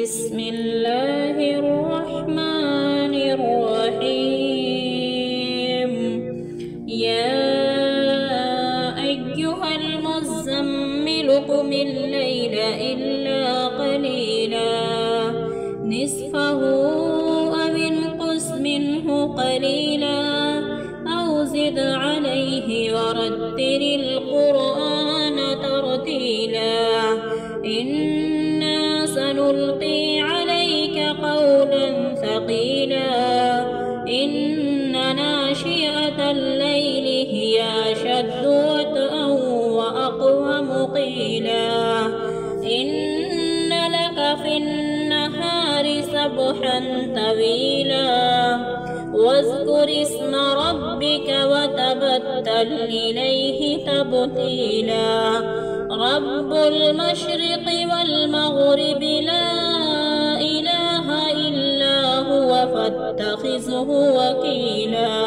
بسم الله الرحمن الرحيم. يا أيها المزمل قم الليل إلا قليلا نصفه أو انقص منه قليلا أو زد عليه ورتل القرآن ترتيلا. إنا سنلقي عليك قولا ثقيلا. إن ناشئة الليل هي أشد وطئا وأقوم قيلا. إن لك في النهار سبحا طويلا واذكر اسم ربك وتبتل إليه تبتيلا. رب المشرق والمغرب لا إله إلا هو فاتخذه وكيلا.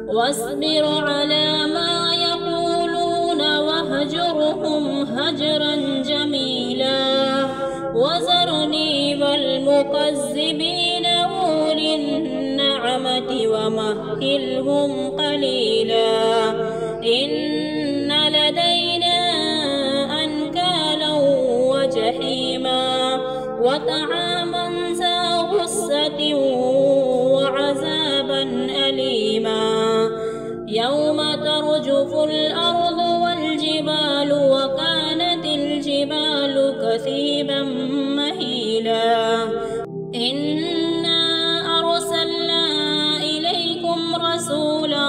واصبر على ما يقولون واهجرهم هجرا جميلا. وذرني والمكذبين أولي النعمة ومهلهم قليلا. إن لدينا أنكالا وجحيما وطعاما ذا غصة وعذابا أليما. يوم ترجف الأرض والجبال وكانت الجبال كثيبا مهيلا. إنا أرسلنا إليكم رسولا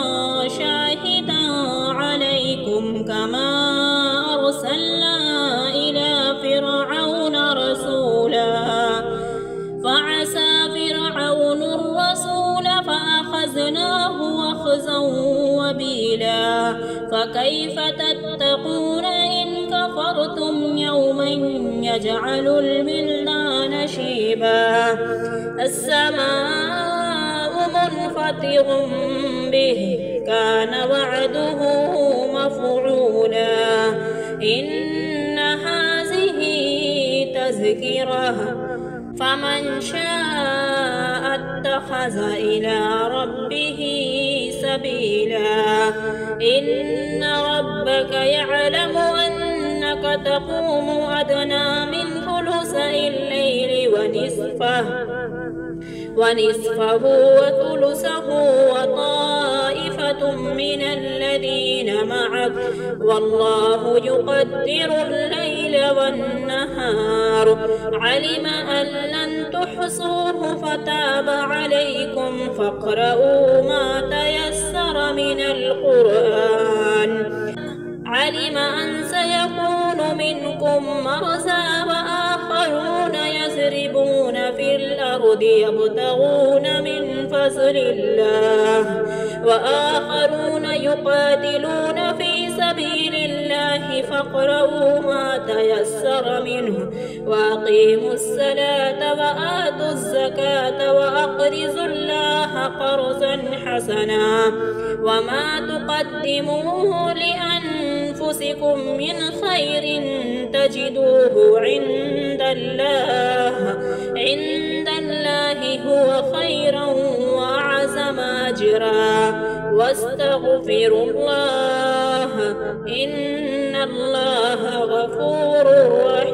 شاهدا عليكم كما أرسلنا إلى فرعون رسولا. فعسى فرعون الرسول فأخذناه أخذا وبيلا. فكيف تتقون إن كفرتم يوما يجعل الولدان شيبا. السماء منفطر به كان وعده مفعولا. إن هذه تذكرة فمن شاء اتخذ إلى ربه سبيلا. إن ربك يعلم أنك تقوم أدنى من ثلثي الليل ونصفه وثلثه وطائفة من الذين معك والله يقدر الليل والنهار. علم أن لن تحصوه فتاب عليكم فاقرؤوا ما تيسر من القرآن. علم أن سيكون منكم مرضى وآخرون يضربون في الأرض يبتغون من فضل الله وآخرون يقاتلون في سبيل الله فاقرؤوا ما تيسر منه وأقيموا الصلاة وآتوا الزكاة وأقرضوا الله قرضا حسنا. وما تقدموه لأنفسكم من خير تجدوه عند الله هو خيرا وأعظم أجرا. واستغفروا الله إن الله غفور رحيم.